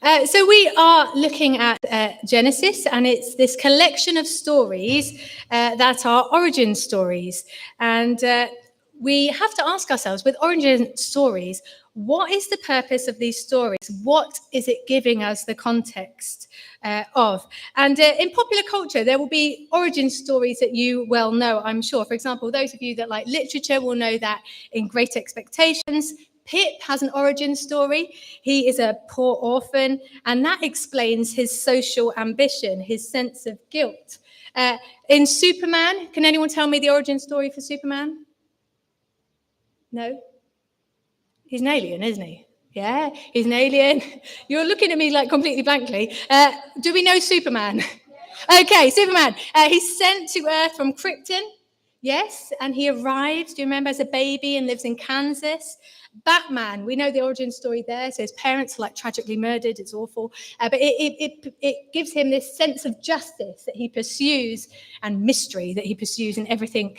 So we are looking at Genesis, and it's this collection of stories that are origin stories. And we have to ask ourselves, with origin stories, what is the purpose of these stories? What is it giving us the context of? And in popular culture, there will be origin stories that you well know, I'm sure. For example, those of you that like literature will know that in Great Expectations, Pip has an origin story. He is a poor orphan, and that explains his social ambition, his sense of guilt. In Superman, can anyone tell me the origin story for Superman? No? He's an alien, isn't he? Yeah, he's an alien. You're looking at me like completely blankly. Do we know Superman? Okay, Superman. He's sent to Earth from Krypton. Yes, and he arrives, do you remember, as a baby and lives in Kansas. Batman, we know the origin story there. So his parents are like tragically murdered. It's awful. But it gives him this sense of justice that he pursues and mystery that he pursues in everything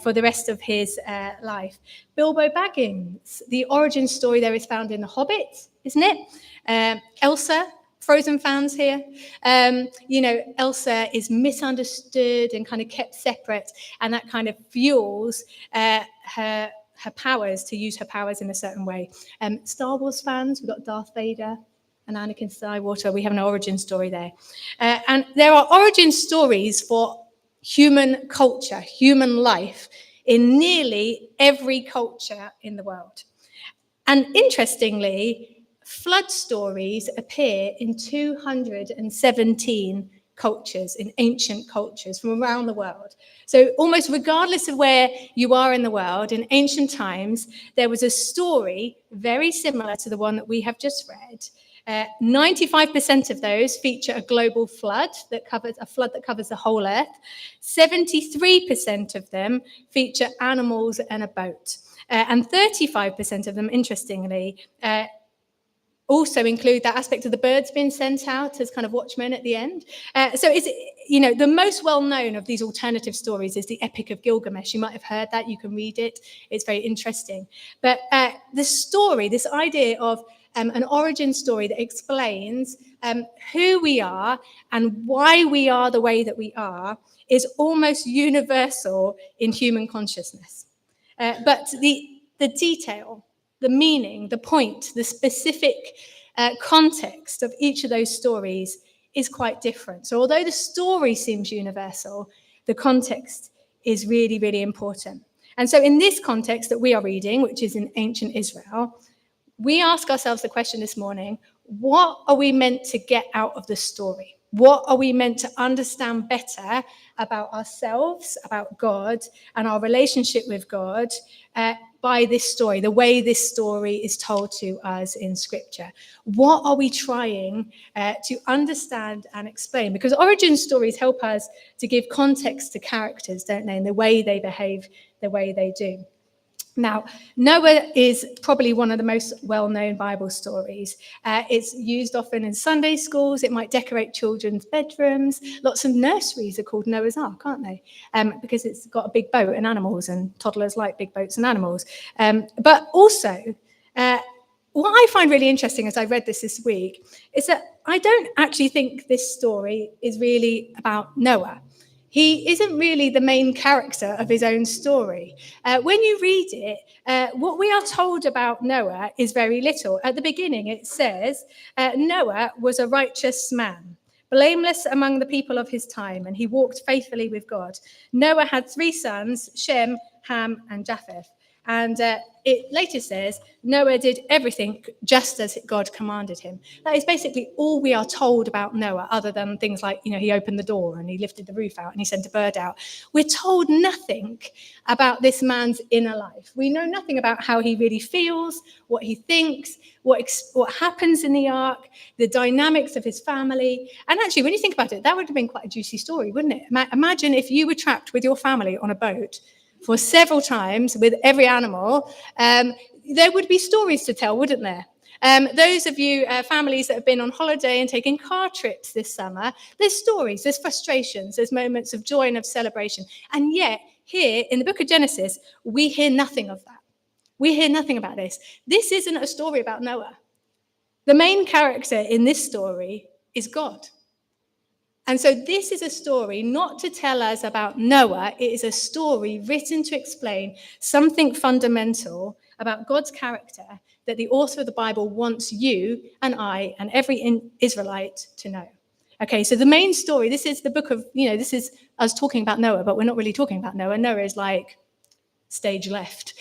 for the rest of his life. Bilbo Baggins, the origin story there is found in The Hobbit, isn't it? Elsa, Frozen fans here. Elsa is misunderstood and kind of kept separate, and that kind of fuels her powers, to use her powers in a certain way. Star Wars fans, we've got Darth Vader and Anakin Skywalker. We have an origin story there. And there are origin stories for human culture, human life, in nearly every culture in the world. And interestingly, flood stories appear in 217 cultures, in ancient cultures from around the world. So almost regardless of where you are in the world, in ancient times, there was a story very similar to the one that we have just read. 95% of those feature a global flood that covers the whole earth. 73% of them feature animals and a boat. And 35% of them, interestingly, also include that aspect of the birds being sent out as kind of watchmen at the end. So it's, the most well-known of these alternative stories is the Epic of Gilgamesh. You might have heard that. You can read it. It's very interesting. But the story, this idea of an origin story that explains who we are and why we are the way that we are, is almost universal in human consciousness. But the detail, the meaning, the point, the specific context of each of those stories is quite different. So although the story seems universal, the context is really, really important. And so in this context that we are reading, which is in ancient Israel, we ask ourselves the question this morning, what are we meant to get out of the story? What are we meant to understand better about ourselves, about God, and our relationship with God by this story, the way this story is told to us in Scripture? What are we trying to understand and explain? Because origin stories help us to give context to characters, don't they, and the way they behave, the way they do. Now, Noah is probably one of the most well-known Bible stories. It's used often in Sunday schools. It might decorate children's bedrooms. Lots of nurseries are called Noah's Ark, aren't they? Because it's got a big boat and animals, and toddlers like big boats and animals. But also, what I find really interesting as I read this week is that I don't actually think this story is really about Noah. He isn't really the main character of his own story. When you read it, what we are told about Noah is very little. At the beginning, it says, Noah was a righteous man, blameless among the people of his time, and he walked faithfully with God. Noah had 3 sons, Shem, Ham, and Japheth. And it later says, Noah did everything just as God commanded him. That is basically all we are told about Noah, other than things like, he opened the door and he lifted the roof out and he sent a bird out. We're told nothing about this man's inner life. We know nothing about how he really feels, what he thinks, what happens in the ark, the dynamics of his family. And actually, when you think about it, that would have been quite a juicy story, wouldn't it? Imagine if you were trapped with your family on a boat for several times with every animal. There would be stories to tell, wouldn't there? Those of you, families that have been on holiday and taken car trips this summer, there's stories, there's frustrations, there's moments of joy and of celebration. And yet, here in the book of Genesis, we hear nothing of that. We hear nothing about this. This isn't a story about Noah. The main character in this story is God. And so this is a story not to tell us about Noah. It is a story written to explain something fundamental about God's character that the author of the Bible wants you and I and every Israelite to know. Okay, so the main story, this is the book of, this is us talking about Noah, but we're not really talking about Noah. Noah is like stage left,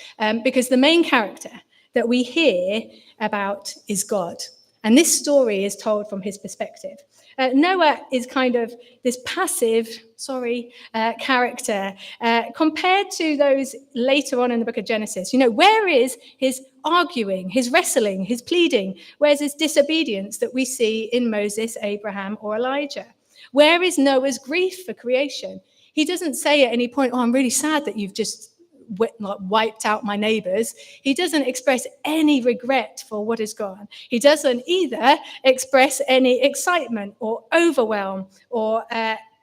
because the main character that we hear about is God. And this story is told from his perspective. Noah is kind of this passive, character compared to those later on in the book of Genesis. Where is his arguing, his wrestling, his pleading? Where's his disobedience that we see in Moses, Abraham, or Elijah? Where is Noah's grief for creation? He doesn't say at any point, I'm really sad that you've just wiped out my neighbors. He doesn't express any regret for what is gone. He doesn't either express any excitement or overwhelm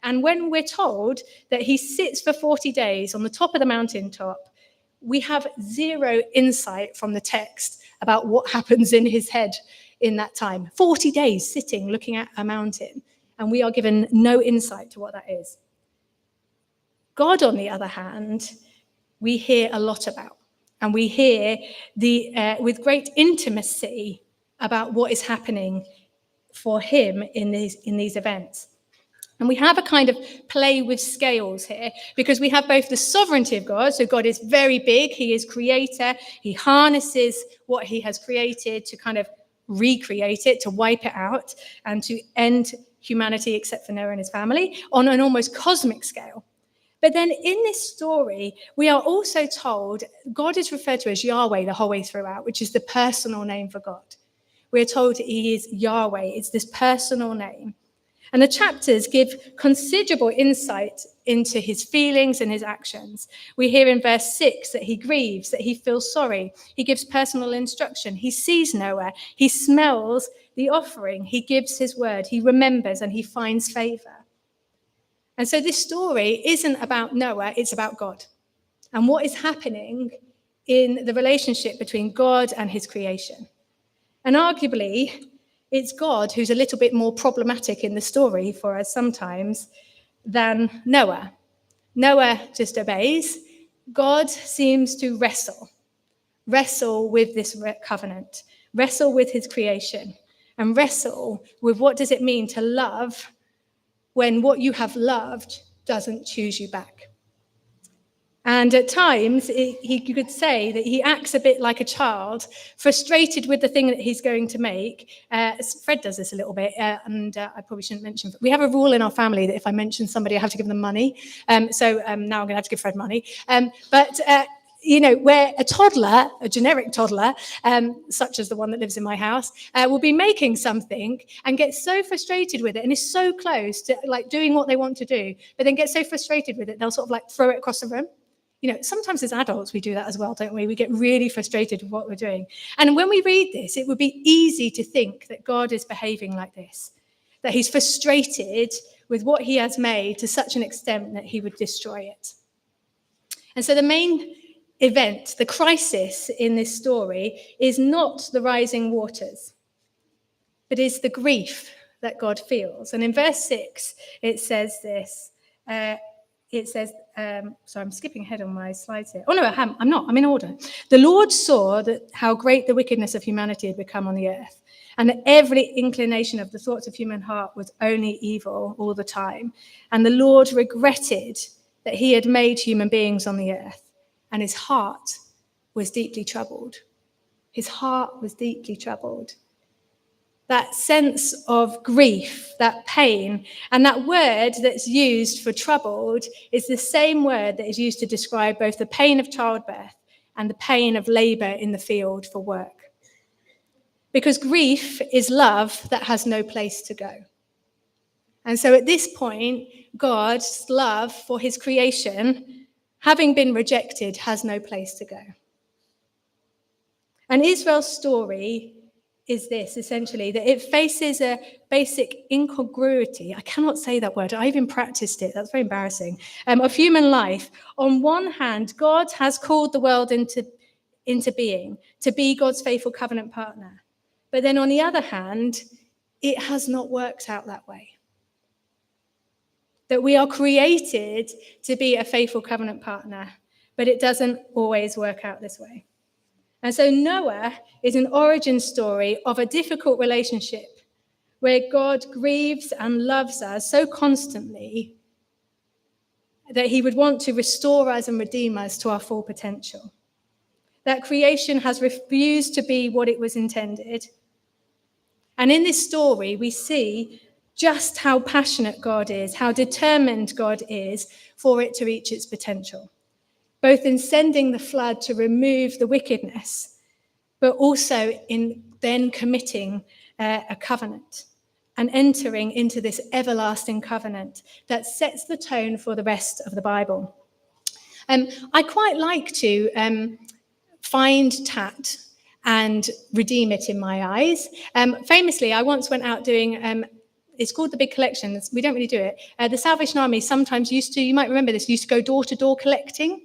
and when we're told that he sits for 40 days on the top of the mountaintop, we have zero insight from the text about what happens in his head in that time. 40 days sitting looking at a mountain, and we are given no insight to what that is. God, on the other hand, we hear a lot about, and we hear with great intimacy about what is happening for him in these events. And we have a kind of play with scales here, because we have both the sovereignty of God. So God is very big. He is creator. He harnesses what he has created to kind of recreate it, to wipe it out, and to end humanity except for Noah and his family on an almost cosmic scale. But then in this story, we are also told God is referred to as Yahweh the whole way throughout, which is the personal name for God. We're told he is Yahweh. It's this personal name. And the chapters give considerable insight into his feelings and his actions. We hear in verse 6 that he grieves, that he feels sorry. He gives personal instruction. He sees Noah. He smells the offering. He gives his word. He remembers and he finds favor. And so this story isn't about Noah, it's about God and what is happening in the relationship between God and his creation. And arguably, it's God who's a little bit more problematic in the story for us sometimes than Noah. Noah just obeys. God seems to wrestle with this covenant, wrestle with his creation, and wrestle with what does it mean to love when what you have loved doesn't choose you back. And at times, you could say that he acts a bit like a child, frustrated with the thing that he's going to make. Fred does this a little bit, and I probably shouldn't mention. We have a rule in our family that if I mention somebody, I have to give them money. So now I'm going to have to give Fred money. Where a toddler, a generic toddler, such as the one that lives in my house, will be making something and get so frustrated with it and is so close to like doing what they want to do, but then get so frustrated with it, they'll sort of like throw it across the room. Sometimes as adults, we do that as well, don't we? We get really frustrated with what we're doing. And when we read this, it would be easy to think that God is behaving like this, that he's frustrated with what he has made to such an extent that he would destroy it. And so the main event, the crisis in this story, is not the rising waters, but is the grief that God feels. And in verse 6, it says this. I'm skipping ahead on my slides here. Oh, no, I'm not. I'm in order. The Lord saw that how great the wickedness of humanity had become on the earth, and that every inclination of the thoughts of human heart was only evil all the time. And the Lord regretted that he had made human beings on the earth, and his heart was deeply troubled. His heart was deeply troubled. That sense of grief, that pain, and that word that's used for troubled is the same word that is used to describe both the pain of childbirth and the pain of labor in the field for work. Because grief is love that has no place to go. And so at this point, God's love for his creation, having been rejected, has no place to go. And Israel's story is this, essentially, that it faces a basic incongruity. I cannot say that word. I even practiced it. That's very embarrassing. Of human life. On one hand, God has called the world into being, to be God's faithful covenant partner. But then on the other hand, it has not worked out that way. That we are created to be a faithful covenant partner, but it doesn't always work out this way. And so Noah is an origin story of a difficult relationship where God grieves and loves us so constantly that he would want to restore us and redeem us to our full potential. That creation has refused to be what it was intended. And in this story, we see just how passionate God is, how determined God is for it to reach its potential, both in sending the flood to remove the wickedness, but also in then committing a covenant and entering into this everlasting covenant that sets the tone for the rest of the Bible. I quite like to find tact and redeem it in my eyes. Famously, I once went out doing, it's called the Big Collection. We don't really do it. The Salvation Army sometimes used to, you might remember this, used to go door to door collecting.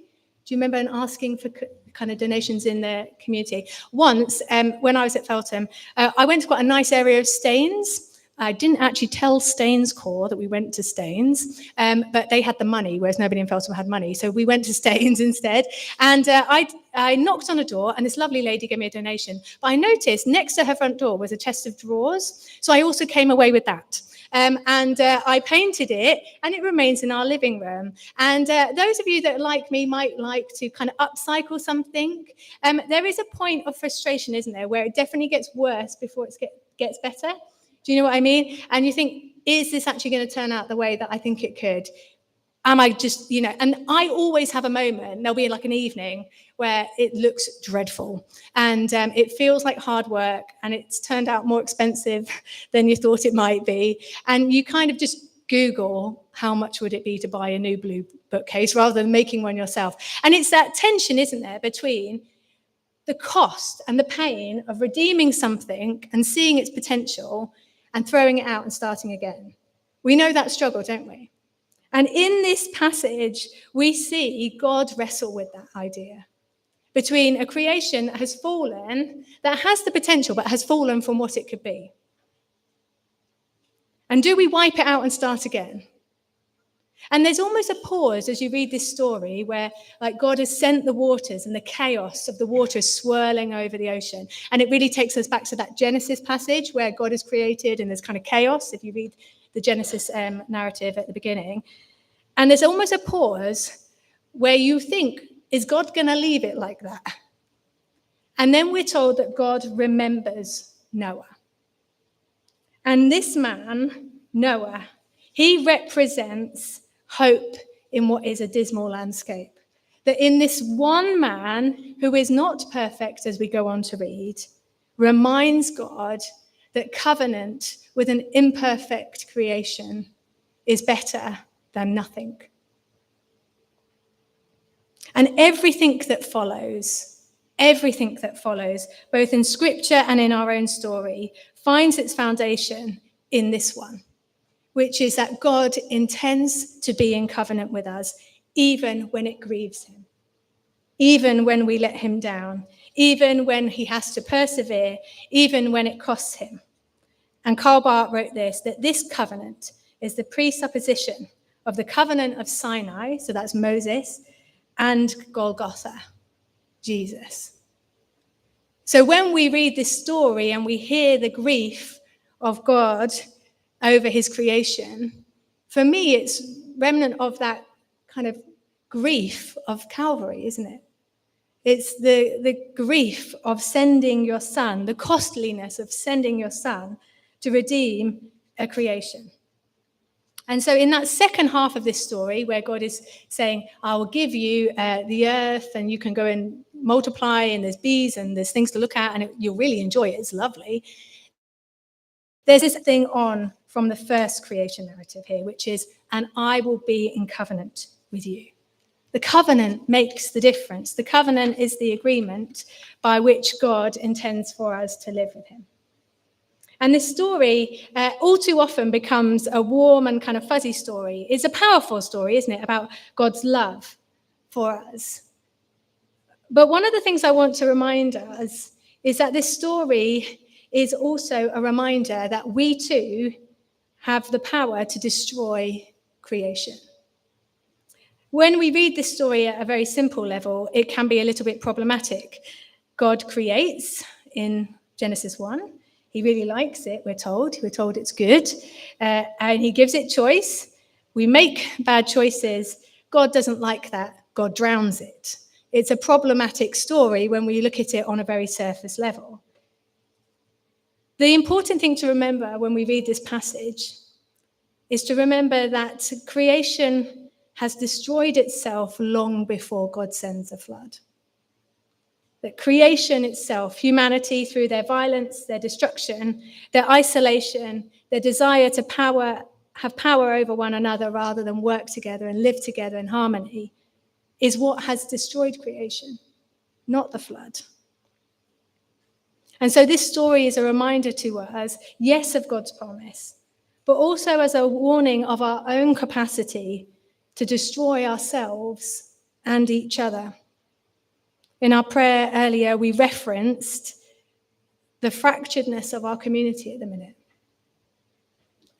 Do you remember, and asking for kind of donations in the community? Once, when I was at Feltham, I went to quite a nice area of Staines. I didn't actually tell Staines Corps that we went to Staines, but they had the money, whereas nobody in Feltham had money. So we went to Staines instead. And I knocked on a door, and this lovely lady gave me a donation. But I noticed next to her front door was a chest of drawers. So I also came away with that. I painted it, and it remains in our living room. And those of you that, like me, might like to kind of upcycle something. There is a point of frustration, isn't there, where it definitely gets worse before it gets better. Do you know what I mean? And you think, is this actually going to turn out the way that I think it could? Am I just, and I always have a moment, there'll be like an evening where it looks dreadful and it feels like hard work and it's turned out more expensive than you thought it might be. And you kind of just Google how much would it be to buy a new blue bookcase rather than making one yourself. And it's that tension, isn't there, between the cost and the pain of redeeming something and seeing its potential and throwing it out and starting again. We know that struggle, don't we? And in this passage, we see God wrestle with that idea between a creation that has fallen, that has the potential, but has fallen from what it could be. And do we wipe it out and start again? And there's almost a pause as you read this story where like God has sent the waters and the chaos of the water is swirling over the ocean. And it really takes us back to that Genesis passage where God is created and there's kind of chaos if you read the Genesis narrative at the beginning. And there's almost a pause where you think, is God going to leave it like that? And then we're told that God remembers Noah. And this man, Noah, he represents hope in what is a dismal landscape. That in this one man, who is not perfect as we go on to read, reminds God that covenant with an imperfect creation is better than nothing. And everything that follows, both in scripture and in our own story, finds its foundation in this one, which is that God intends to be in covenant with us, even when it grieves him, even when we let him down, even when he has to persevere, even when it costs him. And Karl Barth wrote this, that this covenant is the presupposition of the covenant of Sinai, so that's Moses, and Golgotha, Jesus. So when we read this story and we hear the grief of God over his creation, for me, it's remnant of that kind of grief of Calvary, isn't it? It's the grief of sending your son, the costliness of sending your son to redeem a creation. And so in that second half of this story, where God is saying, I will give you the earth and you can go and multiply and there's bees and there's things to look at and you'll really enjoy it, it's lovely. There's this thing on from the first creation narrative here, which is, and I will be in covenant with you. The covenant makes the difference. The covenant is the agreement by which God intends for us to live with him. And this story all too often becomes a warm and kind of fuzzy story. It's a powerful story, isn't it, about God's love for us. But one of the things I want to remind us is that this story is also a reminder that we too have the power to destroy creation. When we read this story at a very simple level, it can be a little bit problematic. God creates in Genesis 1. He really likes it, we're told. We're told it's good. And he gives it choice. We make bad choices. God doesn't like that. God drowns it. It's a problematic story when we look at it on a very surface level. The important thing to remember when we read this passage is to remember that creation has destroyed itself long before God sends a flood. That creation itself, humanity, through their violence, their destruction, their isolation, their desire to have power over one another rather than work together and live together in harmony, is what has destroyed creation, not the flood. And so this story is a reminder to us, yes, of God's promise, but also as a warning of our own capacity to destroy ourselves and each other. In our prayer earlier, we referenced the fracturedness of our community at the minute.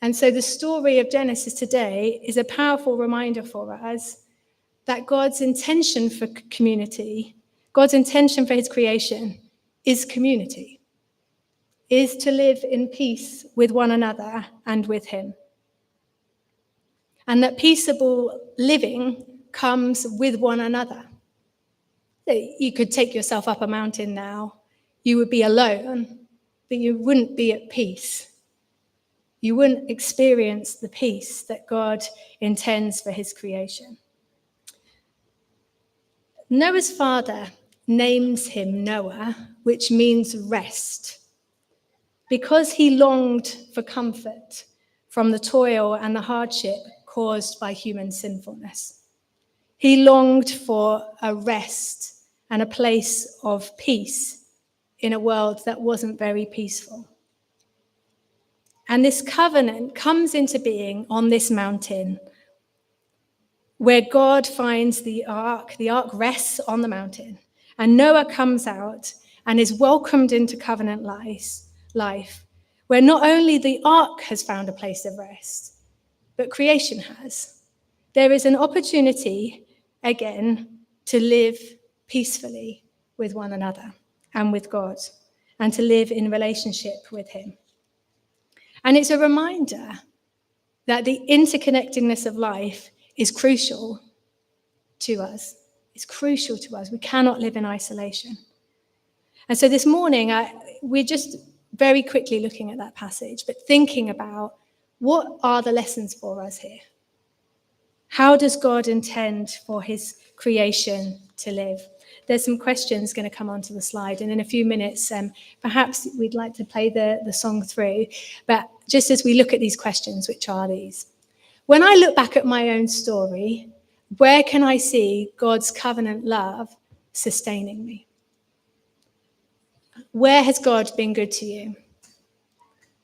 And so the story of Genesis today is a powerful reminder for us that God's intention for community, God's intention for his creation is community, is to live in peace with one another and with him. And that peaceable living comes with one another. You could take yourself up a mountain now. You would be alone, but you wouldn't be at peace. You wouldn't experience the peace that God intends for his creation. Noah's father names him Noah, which means rest, because he longed for comfort from the toil and the hardship caused by human sinfulness. He longed for a rest and a place of peace in a world that wasn't very peaceful. And this covenant comes into being on this mountain where God finds the ark rests on the mountain, and Noah comes out and is welcomed into covenant life, where not only the ark has found a place of rest, but creation has. There is an opportunity, again, to live peacefully with one another and with God, and to live in relationship with him. And it's a reminder that the interconnectedness of life is crucial to us. It's crucial to us. We cannot live in isolation. And so this morning, we're just very quickly looking at that passage, but thinking about what are the lessons for us here? How does God intend for his creation to live? There's some questions going to come onto the slide, and in a few minutes, perhaps we'd like to play the song through. But just as we look at these questions, which are these? When I look back at my own story, where can I see God's covenant love sustaining me? Where has God been good to you?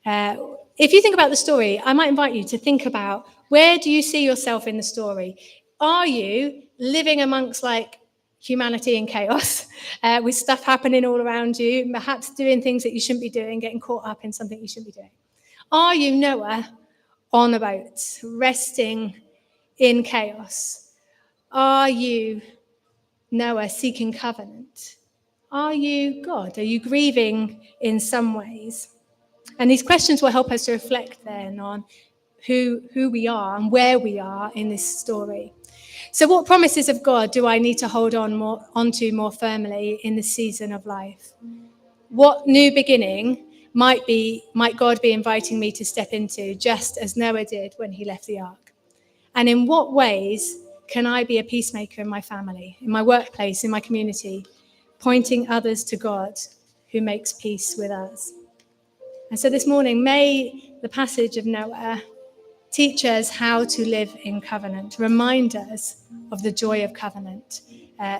If you think about the story, I might invite you to think about, where do you see yourself in the story? Are you living amongst humanity in chaos, with stuff happening all around you, perhaps doing things that you shouldn't be doing, getting caught up in something you shouldn't be doing? Are you Noah on a boat, resting in chaos? Are you Noah seeking covenant? Are you God? Are you grieving in some ways? And these questions will help us to reflect then on who we are and where we are in this story. So what promises of God do I need to hold onto more firmly in this season of life? What new beginning might God be inviting me to step into, just as Noah did when he left the ark? And in what ways can I be a peacemaker in my family, in my workplace, in my community, pointing others to God who makes peace with us? And so this morning, may the passage of Noah teach us how to live in covenant, remind us of the joy of covenant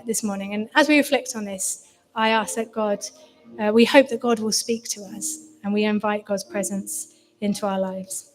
this morning. And as we reflect on this, I ask that we hope that God will speak to us, and we invite God's presence into our lives.